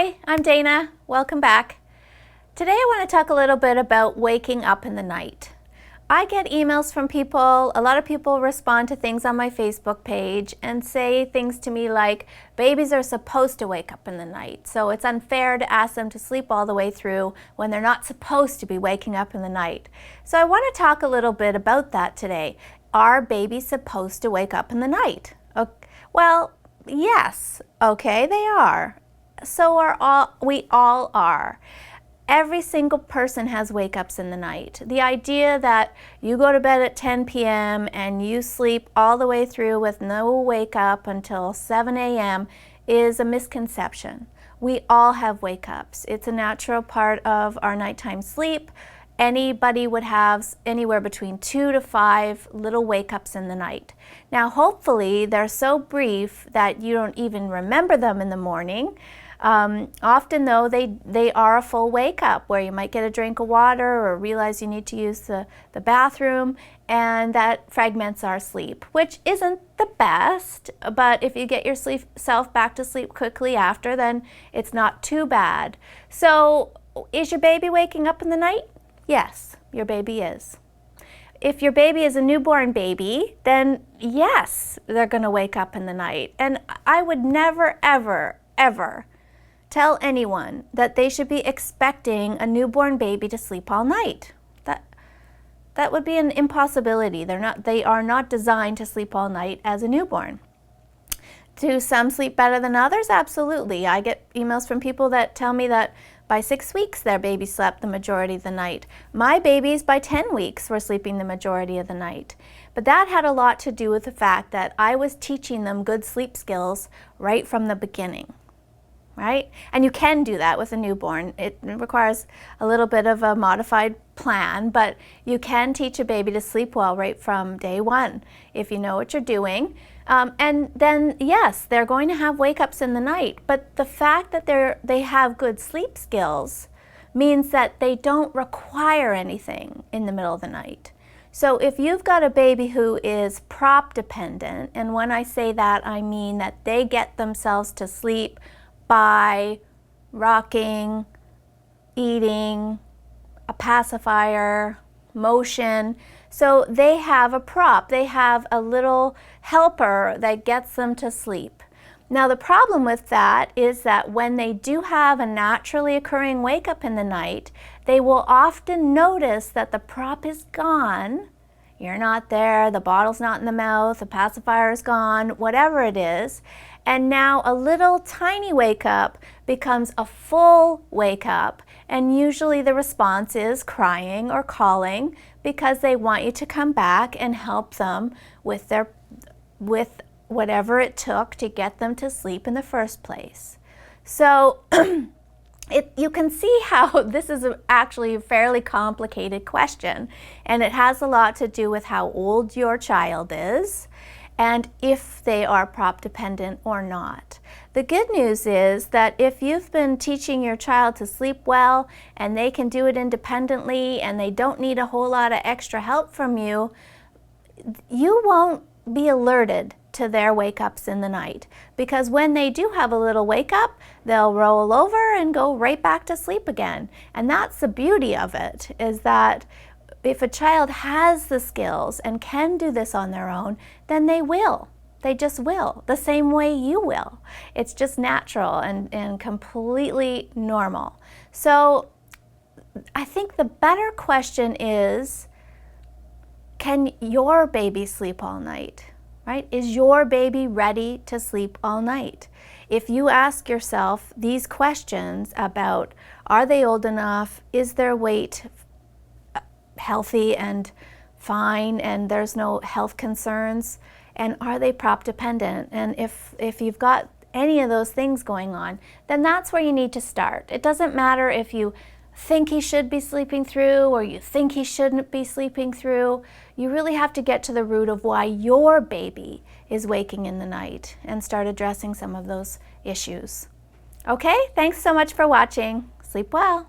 Hi, I'm Dana. Welcome back. Today I want to talk a little bit about waking up in the night. I get emails from people, a lot of people respond to things on my Facebook page and say things to me like, babies are supposed to wake up in the night, so it's unfair to ask them to sleep all the way through when they're not supposed to be waking up in the night. So I want to talk a little bit about that today. Are babies supposed to wake up in the night? Well, yes, okay, they are. So we all are. Every single person has wake-ups in the night. The idea that you go to bed at 10 p.m. and you sleep all the way through with no wake-up until 7 a.m. is a misconception. We all have wake-ups. It's a natural part of our nighttime sleep. Anybody would have anywhere between 2 to 5 little wake-ups in the night. Now, hopefully, they're so brief that you don't even remember them in the morning. Often though, they are a full wake up where you might get a drink of water or realize you need to use the bathroom, and that fragments our sleep, which isn't the best, but if you get yourself back to sleep quickly after, then it's not too bad. So is your baby waking up in the night? Yes, your baby is. If your baby is a newborn baby, then yes, they're going to wake up in the night. And I would never, ever, ever tell anyone that they should be expecting a newborn baby to sleep all night. That would be an impossibility. They are not designed to sleep all night as a newborn. Do some sleep better than others? Absolutely. I get emails from people that tell me that by 6 weeks their baby slept the majority of the night. My babies by 10 weeks were sleeping the majority of the night. But that had a lot to do with the fact that I was teaching them good sleep skills right from the beginning. Right? And you can do that with a newborn. It requires a little bit of a modified plan, but you can teach a baby to sleep well right from day one if you know what you're doing. And then, yes, they're going to have wake-ups in the night, but the fact that they have good sleep skills means that they don't require anything in the middle of the night. So if you've got a baby who is prop dependent, and when I say that, I mean that they get themselves to sleep by rocking, eating, a pacifier, motion. So they have a prop. They have a little helper that gets them to sleep. Now the problem with that is that when they do have a naturally occurring wake-up in the night, they will often notice that the prop is gone. You're not there, the bottle's not in the mouth, the pacifier is gone, whatever it is. And now a little tiny wake up becomes a full wake up, and usually the response is crying or calling because they want you to come back and help them with whatever it took to get them to sleep in the first place. So you can see how this is actually a fairly complicated question, and it has a lot to do with how old your child is and if they are prop dependent or not. The good news is that if you've been teaching your child to sleep well and they can do it independently and they don't need a whole lot of extra help from you, you won't be alerted to their wake-ups in the night, because when they do have a little wake-up, they'll roll over and go right back to sleep again. And that's the beauty of it, is that if a child has the skills and can do this on their own, then they will. They just will, the same way you will. It's just natural and completely normal. So I think the better question is, can your baby sleep all night? Right? Is your baby ready to sleep all night? If you ask yourself these questions about, are they old enough? Is their weight healthy and fine and there's no health concerns? And are they prop dependent? And if you've got any of those things going on, then that's where you need to start. It doesn't matter if you think he should be sleeping through or you think he shouldn't be sleeping through. You really have to get to the root of why your baby is waking in the night and start addressing some of those issues. Okay, thanks so much for watching. Sleep well.